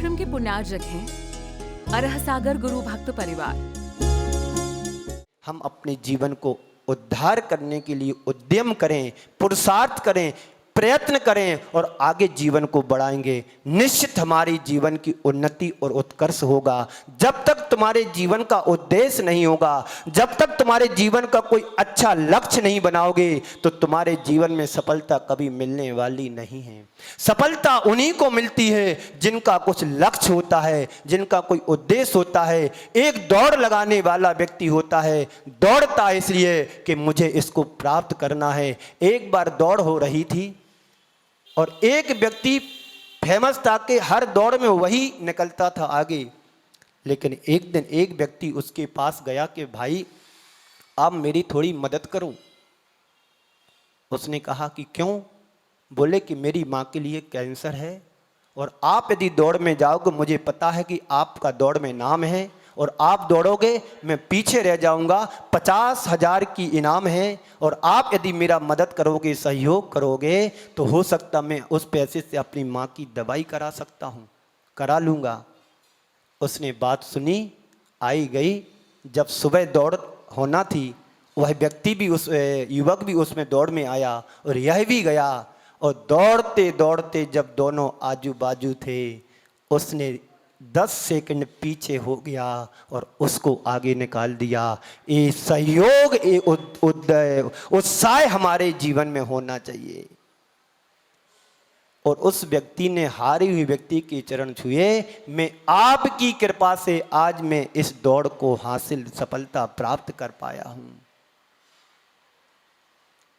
आश्रम के पुण्यार्जक हैं अरह सागर गुरु भक्त परिवार। हम अपने जीवन को उद्धार करने के लिए उद्यम करें, पुरुषार्थ करें, प्रयत्न करें और आगे जीवन को बढ़ाएंगे। निश्चित हमारी जीवन की उन्नति और उत्कर्ष होगा। जब तक तुम्हारे जीवन का उद्देश्य नहीं होगा, जब तक तुम्हारे जीवन का कोई अच्छा लक्ष्य नहीं बनाओगे, तो तुम्हारे जीवन में सफलता कभी मिलने वाली नहीं है। सफलता उन्हीं को मिलती है जिनका कुछ लक्ष्य होता है, जिनका कोई उद्देश्य होता है। एक दौड़ लगाने वाला व्यक्ति होता है, दौड़ता है इसलिए कि मुझे इसको प्राप्त करना है। एक बार दौड़ हो रही थी और एक व्यक्ति फेमस था कि हर दौड़ में वही निकलता था आगे। लेकिन एक दिन एक व्यक्ति उसके पास गया कि भाई आप मेरी थोड़ी मदद करो। उसने कहा कि क्यों? बोले कि मेरी माँ के लिए कैंसर है और आप यदि दौड़ में जाओगे, मुझे पता है कि आपका दौड़ में नाम है और आप दौड़ोगे, मैं पीछे रह जाऊंगा। 50,000 की इनाम है और आप यदि मेरा मदद करोगे, सहयोग करोगे, तो हो सकता मैं उस पैसे से अपनी माँ की दवाई करा सकता हूँ, करा लूँगा। उसने बात सुनी, आई गई। जब सुबह दौड़ होना थी, वह व्यक्ति भी, उस युवक भी उसमें दौड़ में आया और यह भी गया। और दौड़ते दौड़ते जब दोनों आजू बाजू थे, उसने 10 सेकंड पीछे हो गया और उसको आगे निकाल दिया। ये सहयोग, ये उत्साह हमारे जीवन में होना चाहिए। और उस व्यक्ति ने हारे हुए व्यक्ति के चरण छुए। मैं आपकी कृपा से आज मैं इस दौड़ को हासिल सफलता प्राप्त कर पाया हूं।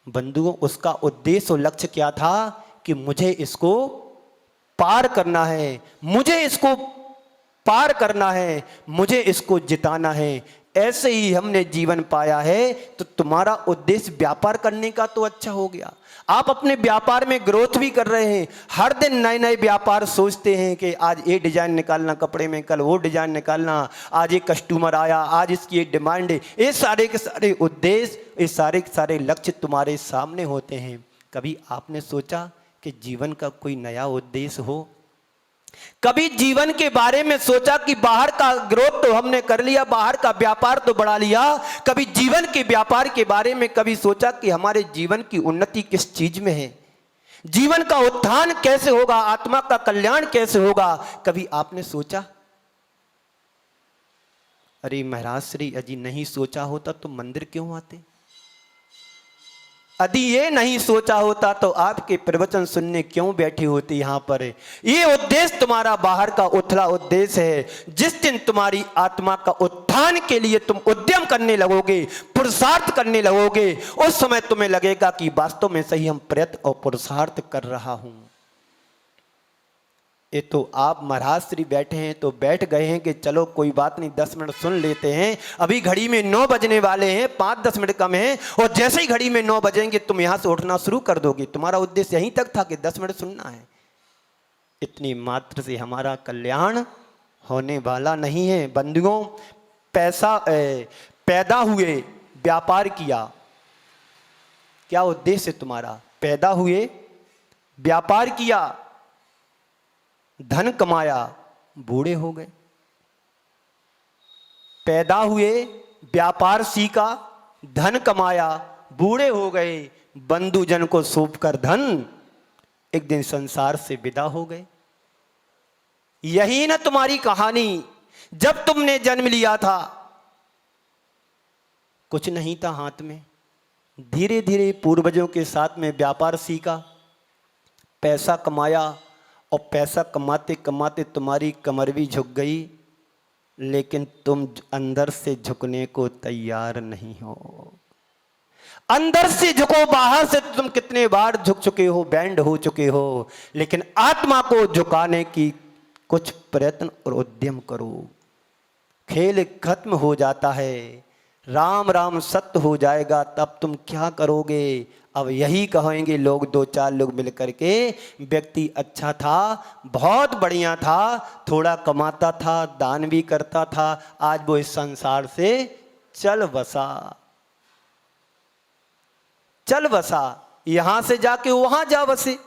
बंधुओं, उसका उद्देश्य और लक्ष्य क्या था कि मुझे इसको पार करना है, मुझे इसको पार करना है, मुझे इसको जिताना है। ऐसे ही हमने जीवन पाया है। तो तुम्हारा उद्देश्य व्यापार करने का तो अच्छा हो गया, आप अपने व्यापार में ग्रोथ भी कर रहे हैं। हर दिन नए नए व्यापार सोचते हैं कि आज ये डिजाइन निकालना कपड़े में, कल वो डिजाइन निकालना, आज ये कस्टमर आया, आज इसकी ये डिमांड है। ये सारे के सारे उद्देश्य, ये सारे के सारे लक्ष्य तुम्हारे सामने होते हैं। कभी आपने सोचा कि जीवन का कोई नया उद्देश्य हो? कभी जीवन के बारे में सोचा कि बाहर का ग्रोथ तो हमने कर लिया, बाहर का व्यापार तो बढ़ा लिया, कभी जीवन के व्यापार के बारे में कभी सोचा कि हमारे जीवन की उन्नति किस चीज में है, जीवन का उत्थान कैसे होगा, आत्मा का कल्याण कैसे होगा? कभी आपने सोचा? अरे महाराज श्री, अजी नहीं सोचा होता तो मंदिर क्यों आते? यदि ये नहीं सोचा होता तो आपके प्रवचन सुनने क्यों बैठे होते यहाँ पर? ये उद्देश्य तुम्हारा बाहर का उथला उद्देश्य है। जिस दिन तुम्हारी आत्मा का उत्थान के लिए तुम उद्यम करने लगोगे, पुरुषार्थ करने लगोगे, उस समय तुम्हें लगेगा कि वास्तव में सही हम प्रयत्न और पुरुषार्थ कर रहा हूं। ये तो आप महाराज श्री बैठे हैं तो बैठ गए हैं कि चलो कोई बात नहीं, 10 मिनट सुन लेते हैं। अभी घड़ी में 9 बजने वाले हैं, 5-10 मिनट कम है, और जैसे ही घड़ी में 9 बजेंगे तुम यहां से उठना शुरू कर दोगे। तुम्हारा उद्देश्य यहीं तक था कि 10 मिनट सुनना है। इतनी मात्र से हमारा कल्याण होने वाला नहीं है। बंधुओं, पैदा हुए, व्यापार किया, क्या उद्देश्य तुम्हारा? पैदा हुए, व्यापार किया, धन कमाया, बूढ़े हो गए। पैदा हुए, व्यापार सीखा, धन कमाया, बूढ़े हो गए, बंधुजन को सौंपकर धन एक दिन संसार से विदा हो गए। यही ना तुम्हारी कहानी? जब तुमने जन्म लिया था कुछ नहीं था हाथ में, धीरे धीरे पूर्वजों के साथ में व्यापार सीखा, पैसा कमाया, और पैसा कमाते कमाते तुम्हारी कमर भी झुक गई, लेकिन तुम अंदर से झुकने को तैयार नहीं हो। अंदर से झुको, बाहर से तुम कितने बार झुक चुके हो, बैंड हो चुके हो, लेकिन आत्मा को झुकाने की कुछ प्रयत्न और उद्यम करो। खेल खत्म हो जाता है, राम राम सत्य हो जाएगा, तब तुम क्या करोगे? अब यही कहेंगे लोग, 2-4 लोग मिलकर के, व्यक्ति अच्छा था, बहुत बढ़िया था, थोड़ा कमाता था, दान भी करता था, आज वो इस संसार से चल बसा, चल बसा, यहां से जाके वहां जा बसे।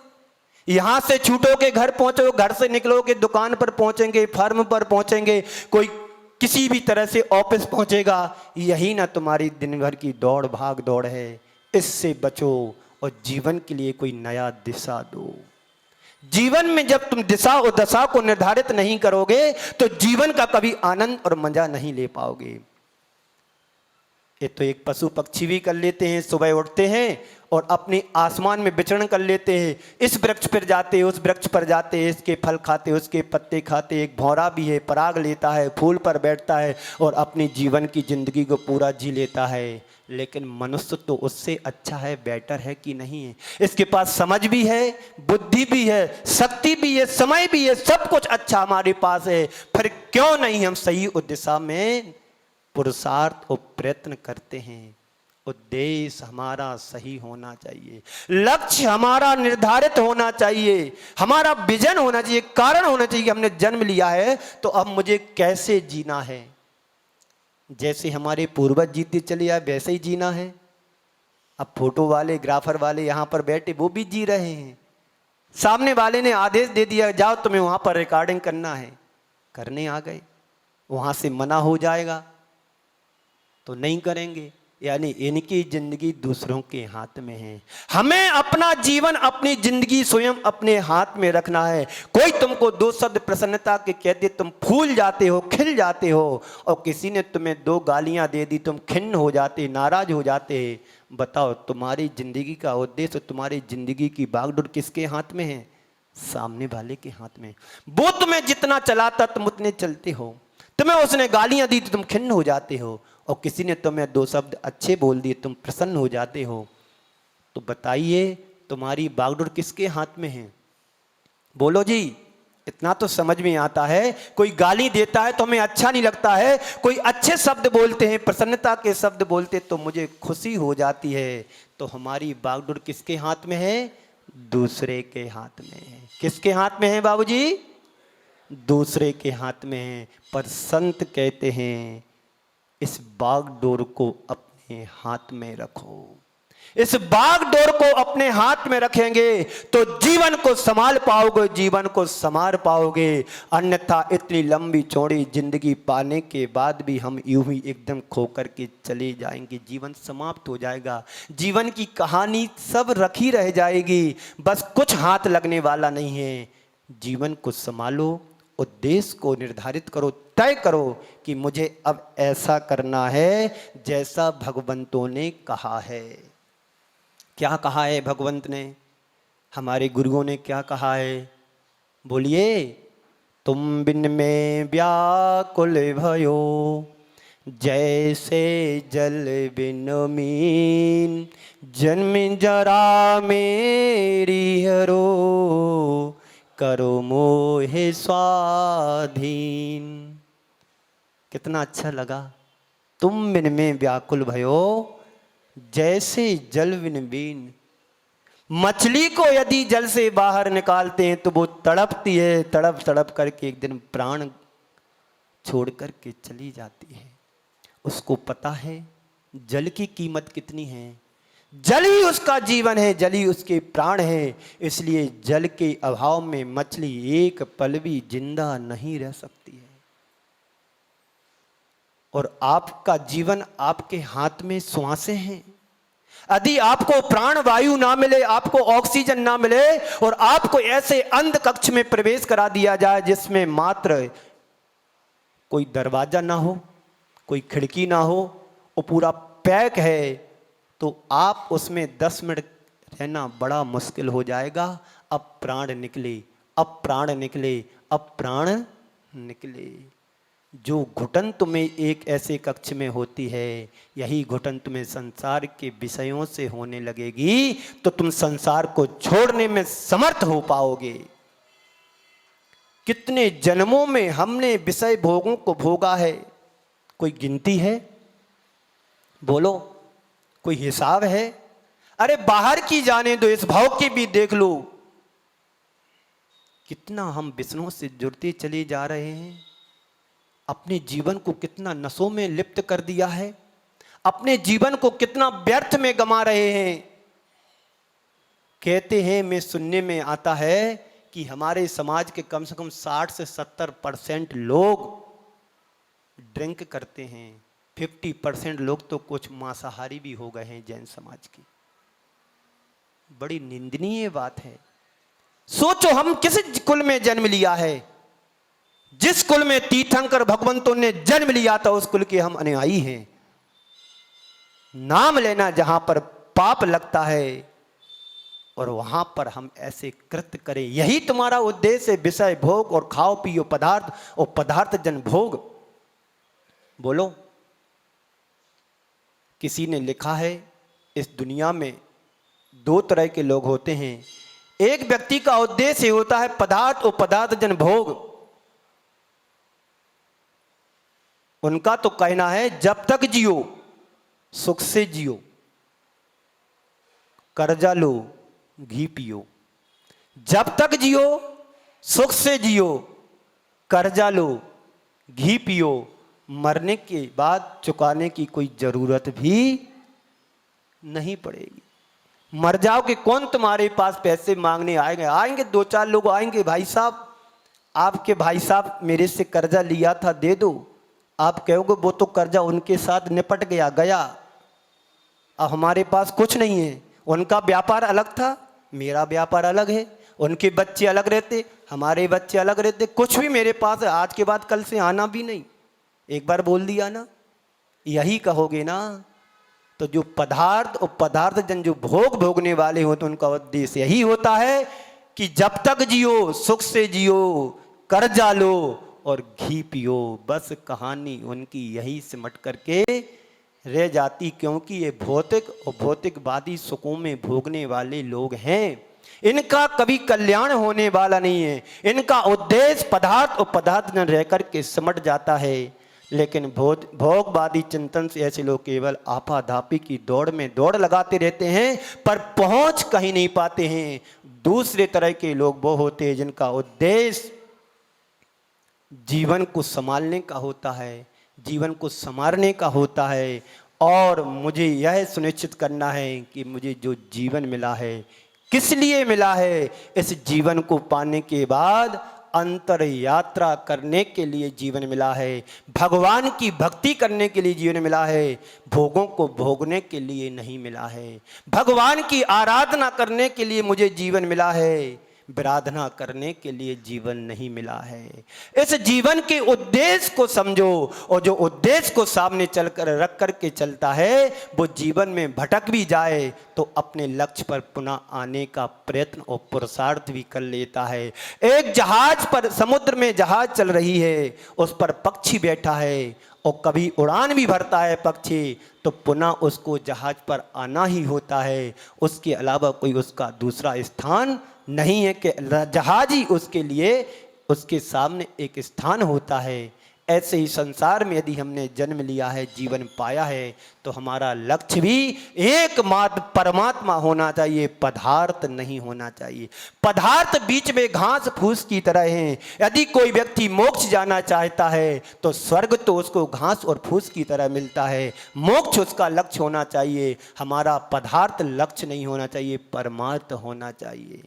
यहां से छूटोगे घर पहुंचो, घर से निकलोगे दुकान पर पहुंचेंगे, फर्म पर पहुंचेंगे, कोई किसी भी तरह से ऑफिस पहुंचेगा। यही ना तुम्हारी दिन भर की दौड़ भाग दौड़ है। इससे बचो और जीवन के लिए कोई नया दिशा दो। जीवन में जब तुम दिशा और दशा को निर्धारित नहीं करोगे तो जीवन का कभी आनंद और मजा नहीं ले पाओगे। ये तो एक पशु पक्षी भी कर लेते हैं, सुबह उठते हैं और अपने आसमान में विचरण कर लेते हैं, इस वृक्ष पर जाते, उस वृक्ष पर जाते, इसके फल खाते, उसके पत्ते खाते। एक भौरा भी है, पराग लेता है, फूल पर बैठता है और अपनी जीवन की जिंदगी को पूरा जी लेता है। लेकिन मनुष्य तो उससे अच्छा है, बेटर है कि नहीं है? इसके पास समझ भी है, बुद्धि भी है, शक्ति भी है, समय भी है, सब कुछ अच्छा हमारे पास है। फिर क्यों नहीं हम सही दिशा में पुरुषार्थ और प्रयत्न करते हैं? उद्देश्य हमारा सही होना चाहिए, लक्ष्य हमारा निर्धारित होना चाहिए, हमारा विजन होना चाहिए, कारण होना चाहिए कि हमने जन्म लिया है तो अब मुझे कैसे जीना है। जैसे हमारे पूर्वज जीते चले आए वैसे ही जीना है। अब फोटो वाले, ग्राफर वाले यहाँ पर बैठे वो भी जी रहे हैं। सामने वाले ने आदेश दे दिया जाओ तुम्हें वहाँ पर रिकॉर्डिंग करना है, करने आ गए, वहाँ से मना हो जाएगा तो नहीं करेंगे। यानी इनकी जिंदगी दूसरों के हाथ में है। हमें अपना जीवन, अपनी जिंदगी स्वयं अपने हाथ में रखना है। कोई तुमको दो शब्द प्रसन्नता के कह दे, तुम फूल जाते हो, खिल जाते हो, और किसी ने तुम्हें दो गालियां दे दी, तुम खिन्न हो जाते, नाराज हो जाते। बताओ तुम्हारी जिंदगी का उद्देश्य, तुम्हारी जिंदगी की बागडोर किसके हाथ में है? सामने वाले के हाथ में। वो तुम्हें जितना चलाता तुम उतने चलते हो। तुम्हें उसने गालियां दी तो तुम खिन्न हो जाते हो, और किसी ने तुम्हें दो शब्द अच्छे बोल दिए तुम प्रसन्न हो जाते हो। तो बताइए तुम्हारी बागडोर किसके हाथ में है? बोलो जी। इतना तो समझ में आता है, कोई गाली देता है तो हमें अच्छा नहीं लगता है, कोई अच्छे शब्द बोलते हैं, प्रसन्नता के शब्द बोलते तो मुझे खुशी हो जाती है। तो हमारी बागडोर किसके हाथ में है? दूसरे के हाथ में है। किसके हाथ में है बाबूजी? दूसरे के हाथ में है। पर संत कहते हैं इस बागडोर को अपने हाथ में रखो। इस बागडोर को अपने हाथ में रखेंगे तो जीवन को संभाल पाओगे, जीवन को संवार पाओगे। अन्यथा इतनी लंबी चौड़ी जिंदगी पाने के बाद भी हम यूं ही एकदम खो कर के चले जाएंगे, जीवन समाप्त हो जाएगा, जीवन की कहानी सब रखी रह जाएगी, बस कुछ हाथ लगने वाला नहीं है। जीवन को संभालो, उद्देश्य को निर्धारित करो, तय करो कि मुझे अब ऐसा करना है जैसा भगवंतों ने कहा है। क्या कहा है भगवंत ने? हमारे गुरुओं ने क्या कहा है? बोलिए। तुम बिन में व्याकुल भयो, जैसे जल बिन मीन, जन्म जरा मेरी हरो, करो मोहे स्वाधीन। कितना अच्छा लगा। तुम बिन में व्याकुल भयो, जैसे जल बिन बीन। मछली को यदि जल से बाहर निकालते हैं तो वो तड़पती है, तड़प तड़प करके एक दिन प्राण छोड़ करके चली जाती है। उसको पता है जल की कीमत कितनी है, जल ही उसका जीवन है, जल ही उसके प्राण है। इसलिए जल के अभाव में मछली एक पल भी जिंदा नहीं रह सकती है। और आपका जीवन आपके हाथ में श्वासें हैं। यदि आपको प्राण वायु ना मिले, आपको ऑक्सीजन ना मिले, और आपको ऐसे अंध कक्ष में प्रवेश करा दिया जाए जिसमें मात्र कोई दरवाजा ना हो, कोई खिड़की ना हो, वो पूरा पैक है, तो आप उसमें 10 मिनट रहना बड़ा मुश्किल हो जाएगा। अब प्राण निकले, अब प्राण निकले, अब प्राण निकले। जो घुटन तुम्हें एक ऐसे कक्ष में होती है, यही घुटन तुम्हें संसार के विषयों से होने लगेगी तो तुम संसार को छोड़ने में समर्थ हो पाओगे। कितने जन्मों में हमने विषय भोगों को भोगा है, कोई गिनती है? बोलो, कोई हिसाब है? अरे बाहर की जाने दो, इस भाव की भी देख लो। कितना हम विषयों से जुड़ते चले जा रहे हैं, अपने जीवन को कितना नशों में लिप्त कर दिया है, अपने जीवन को कितना व्यर्थ में गमा रहे हैं। कहते हैं, मैं सुनने में आता है कि हमारे समाज के कम से कम 60 से 70% लोग ड्रिंक करते हैं। 50% लोग तो कुछ मांसाहारी भी हो गए हैं जैन समाज की। बड़ी निंदनीय बात है। सोचो हम किस कुल में जन्म लिया है। जिस कुल में तीर्थंकर भगवंतों ने जन्म लिया था उस कुल के हम अनुयायी हैं। नाम लेना जहां पर पाप लगता है और वहां पर हम ऐसे कृत्य करें, यही तुम्हारा उद्देश्य है, विषय भोग और खाओ पियो पदार्थ और पदार्थ जन भोग। बोलो, किसी ने लिखा है इस दुनिया में 2 तरह के लोग होते हैं। एक व्यक्ति का उद्देश्य होता है पदार्थ और पदार्थ जन भोग। उनका तो कहना है जब तक जियो सुख से जियो, कर्जा लो घी पियो। जब तक जियो सुख से जियो, कर्जा लो घी पियो, मरने के बाद चुकाने की कोई जरूरत भी नहीं पड़ेगी। मर जाओ कि कौन तुम्हारे पास पैसे मांगने आएंगे। आएंगे 2-4 लोग आएंगे, भाई साहब आपके भाई साहब मेरे से कर्जा लिया था दे दो। आप कहोगे वो तो कर्जा उनके साथ निपट गया गया, अब हमारे पास कुछ नहीं है। उनका व्यापार अलग था, मेरा व्यापार अलग है। उनके बच्चे अलग रहते, हमारे बच्चे अलग रहते। कुछ भी मेरे पास है, आज के बाद कल से आना भी नहीं। एक बार बोल दिया ना, यही कहोगे ना। तो जो पदार्थ और पदार्थ जन जो भोग भोगने वाले हो तो उनका उद्देश्य यही होता है कि जब तक जियो सुख से जियो, कर्जा लो और घी पियो। बस कहानी उनकी यही सिमट करके रह जाती, क्योंकि ये भौतिक और भौतिकवादी सुखों में भोगने वाले लोग हैं। इनका कभी कल्याण होने वाला नहीं है। इनका उद्देश्य पदार्थ और पदार्थ न रह करके सिमट जाता है। लेकिन भोगवादी चिंतन से ऐसे लोग केवल आपाधापी की दौड़ में दौड़ लगाते रहते हैं, पर पहुंच कहीं नहीं पाते हैं। दूसरे तरह के लोग वो होते हैं जिनका उद्देश्य जीवन को संभालने का होता है, जीवन को संवारने का होता है, और मुझे यह सुनिश्चित करना है कि मुझे जो जीवन मिला है किस लिए मिला है। इस जीवन को पाने के बाद अंतर यात्रा करने के लिए जीवन मिला है, भगवान की भक्ति करने के लिए जीवन मिला है, भोगों को भोगने के लिए नहीं मिला है। भगवान की आराधना करने के लिए मुझे जीवन मिला है, विराधना करने के लिए जीवन नहीं मिला है। इस जीवन के उद्देश्य को समझो, और जो उद्देश्य को सामने चलकर रख करके चलता है वो जीवन में भटक भी जाए तो अपने लक्ष्य पर पुनः आने का प्रयत्न और पुरुषार्थ भी कर लेता है। एक जहाज पर, समुद्र में जहाज चल रही है, उस पर पक्षी बैठा है और कभी उड़ान भी भरता है पक्षी, तो पुनः उसको जहाज पर आना ही होता है। उसके अलावा कोई उसका दूसरा स्थान नहीं है कि जहाज ही उसके लिए, उसके सामने एक स्थान होता है। ऐसे ही संसार में यदि हमने जन्म लिया है, जीवन पाया है, तो हमारा लक्ष्य भी एकमात्र परमात्मा होना चाहिए, पदार्थ नहीं होना चाहिए। पदार्थ बीच में घास फूस की तरह हैं। यदि कोई व्यक्ति मोक्ष जाना चाहता है तो स्वर्ग तो उसको घास और फूस की तरह मिलता है, मोक्ष उसका लक्ष्य होना चाहिए। हमारा पदार्थ लक्ष्य नहीं होना चाहिए, परमार्थ होना चाहिए।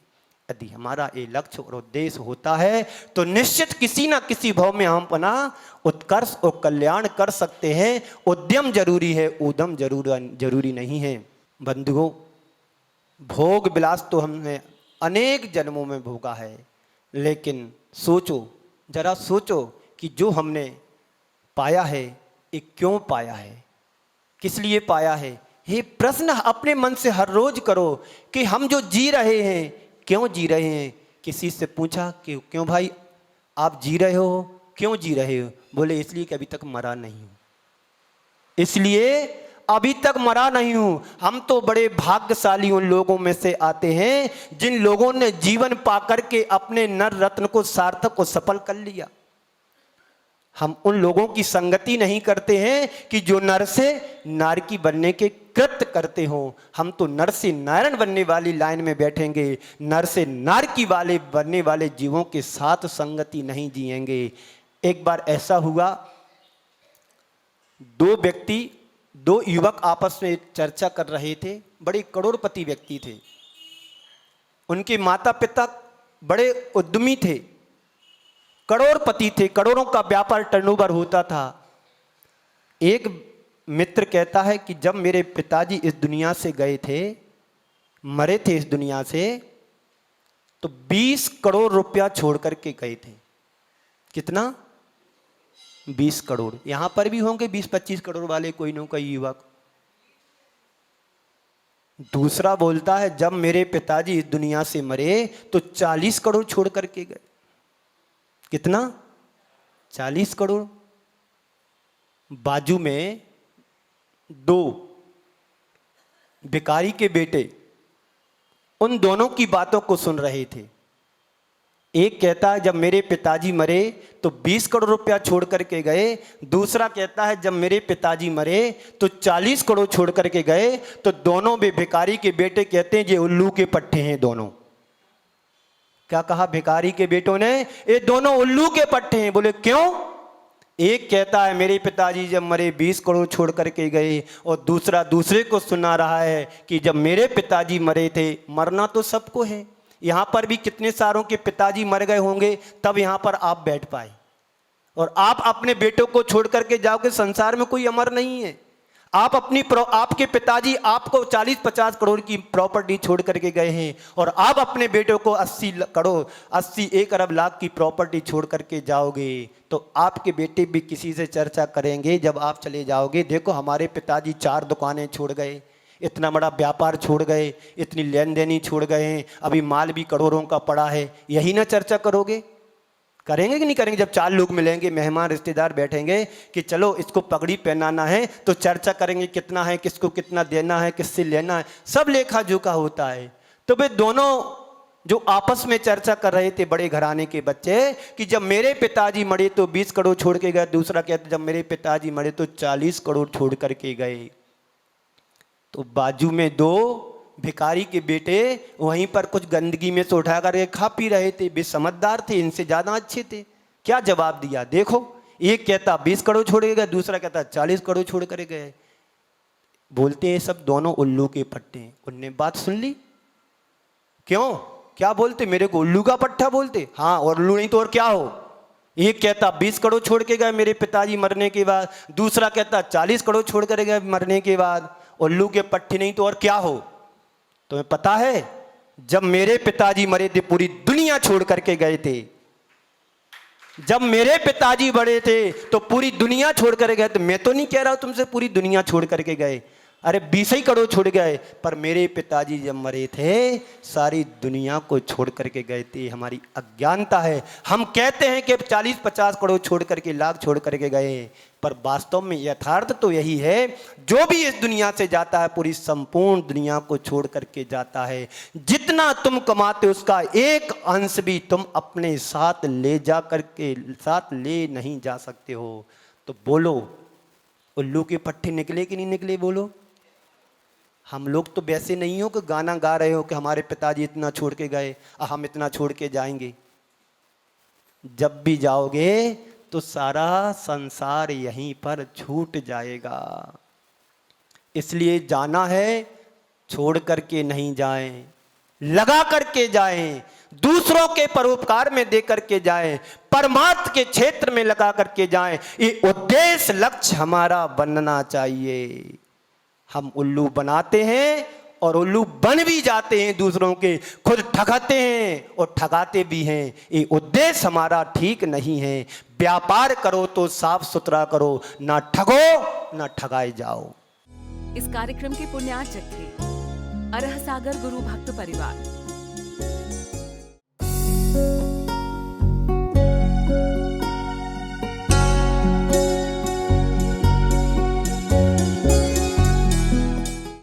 यदि हमारा ये लक्ष्य और उद्देश्य होता है तो निश्चित किसी ना किसी भाव में हम अपना उत्कर्ष और कल्याण कर सकते हैं। उद्यम जरूरी है, उद्यम जरूरी नहीं है। बंधुओं, भोग विलास तो हमने अनेक जन्मों में भोगा है, लेकिन सोचो, जरा सोचो कि जो हमने पाया है ये क्यों पाया है, किस लिए पाया है। ये प्रश्न अपने मन से हर रोज करो कि हम जो जी रहे हैं क्यों जी रहे हैं। किसी से पूछा कि क्यों भाई आप जी रहे हो, क्यों जी रहे हो, बोले इसलिए कि अभी तक मरा नहीं हूं, इसलिए अभी तक मरा नहीं हूं। हम तो बड़े भाग्यशाली उन लोगों में से आते हैं जिन लोगों ने जीवन पाकर के अपने नर रत्न को सार्थक और सफल कर लिया। हम उन लोगों की संगति नहीं करते हैं कि जो नर से नारकी बनने के कृत्य करते हो। हम तो नर से नारायण बनने वाली लाइन में बैठेंगे, नर से नारकी वाले बनने वाले जीवों के साथ संगति नहीं जिएंगे। एक बार ऐसा हुआ, दो युवक आपस में चर्चा कर रहे थे। बड़े करोड़पति व्यक्ति थे। उनके माता पिता बड़े उद्यमी थे, करोड़पति थे, करोड़ों का व्यापार टर्नओवर होता था। एक मित्र कहता है कि जब मेरे पिताजी इस दुनिया से गए थे, मरे थे इस दुनिया से, तो 20 करोड़ रुपया छोड़ करके गए थे। कितना? 20 करोड़। यहां पर भी होंगे 20-25 करोड़ वाले कोई न कोई युवक। दूसरा बोलता है जब मेरे पिताजी इस दुनिया से मरे तो 40 करोड़ छोड़ करके गए। कितना? 40 करोड़। बाजू में 2 भिखारी के बेटे उन दोनों की बातों को सुन रहे थे। एक कहता है जब मेरे पिताजी मरे तो 20 करोड़ रुपया छोड़ करके गए, दूसरा कहता है जब मेरे पिताजी मरे तो 40 करोड़ छोड़ करके गए। तो दोनों भी भिखारी के बेटे कहते हैं ये उल्लू के पट्टे हैं दोनों। क्या कहा भिखारी के बेटों ने? ये दोनों उल्लू के पट्टे हैं। बोले क्यों? एक कहता है मेरे पिताजी जब मरे 20 करोड़ छोड़ करके गए, और दूसरा दूसरे को सुना रहा है कि जब मेरे पिताजी मरे थे। मरना तो सबको है, यहां पर भी कितने सारों के पिताजी मर गए होंगे तब यहां पर आप बैठ पाए, और आप अपने बेटों को छोड़ करके जाओगे। संसार में कोई अमर नहीं है। आप आपके पिताजी आपको 40-50 करोड़ की प्रॉपर्टी छोड़ करके गए हैं, और आप अपने बेटों को 80 अरब लाख की प्रॉपर्टी छोड़ करके जाओगे, तो आपके बेटे भी किसी से चर्चा करेंगे जब आप चले जाओगे। देखो हमारे पिताजी 4 दुकानें छोड़ गए, इतना बड़ा व्यापार छोड़ गए, इतनी लेन देनी छोड़ गए हैं, अभी माल भी करोड़ों का पड़ा है। यही ना चर्चा करोगे? करेंगे कि नहीं करेंगे? जब 4 लोग मिलेंगे, मेहमान रिश्तेदार बैठेंगे कि चलो इसको पगड़ी पहनाना है, तो चर्चा करेंगे कितना है, किसको कितना देना है, किससे लेना है, सब लेखा जोखा होता है। तो वे दोनों जो आपस में चर्चा कर रहे थे बड़े घराने के बच्चे कि जब मेरे पिताजी मरे तो 20 करोड़ छोड़ के गए, दूसरा कहते जब मेरे पिताजी मरे तो 40 करोड़ छोड़ करके गए। तो बाजू में 2 भिखारी के बेटे वहीं पर कुछ गंदगी में से उठा कर खा पी रहे थे। वे समझदार थे, इनसे ज्यादा अच्छे थे। क्या जवाब दिया देखो? एक कहता 20 करोड़ छोड़ के गए, दूसरा कहता 40 करोड़ छोड़ कर गए। बोलते हैं सब दोनों उल्लू के पट्टे। उनने बात सुन ली। क्यों? क्या बोलते? मेरे को उल्लू का पट्टा बोलते? हाँ, और उल्लू नहीं तो और क्या हो? एक कहता 20 करोड़ छोड़ के गए मेरे पिताजी मरने के बाद, दूसरा कहता 40 करोड़ छोड़ कर गए मरने के बाद। उल्लू के पट्टे नहीं तो और क्या हो? तुम्हें पता है जब मेरे पिताजी मरे थे पूरी दुनिया छोड़ करके गए थे। जब मेरे पिताजी बड़े थे तो पूरी दुनिया छोड़ कर गए थे। मैं तो नहीं कह रहा हूं तुमसे पूरी दुनिया छोड़ करके गए, अरे 20 ही करोड़ छोड़ गए, पर मेरे पिताजी जब मरे थे सारी दुनिया को छोड़ करके गए थे। हमारी अज्ञानता है, हम कहते हैं कि 40-50 करोड़ छोड़ करके, लाख छोड़ करके गए, पर वास्तव में यथार्थ तो यही है जो भी इस दुनिया से जाता है पूरी संपूर्ण दुनिया को छोड़ करके जाता है। जितना तुम कमाते उसका एक अंश भी तुम अपने साथ ले जा करके साथ ले नहीं जा सकते हो। तो बोलो उल्लू के पट्टे निकले कि नहीं निकले? बोलो। हम लोग तो वैसे नहीं हो कि गाना गा रहे हो कि हमारे पिताजी इतना छोड़ के गए, हम इतना छोड़ के जाएंगे। जब भी जाओगे तो सारा संसार यहीं पर छूट जाएगा। इसलिए जाना है छोड़ करके नहीं जाएं, लगा करके जाएं, दूसरों के परोपकार में दे करके जाएं, परमार्थ के क्षेत्र में लगा करके जाएं। ये उद्देश्य लक्ष्य हमारा बनना चाहिए। हम उल्लू बनाते हैं और उल्लू बन भी जाते हैं, दूसरों के खुद ठगाते हैं और ठगाते भी हैं। ये उद्देश्य हमारा ठीक नहीं है। व्यापार करो तो साफ सुथरा करो, ना ठगो ना ठगाए जाओ। इस कार्यक्रम के पुण्यार्चक थे अरह सागर गुरु भक्त परिवार।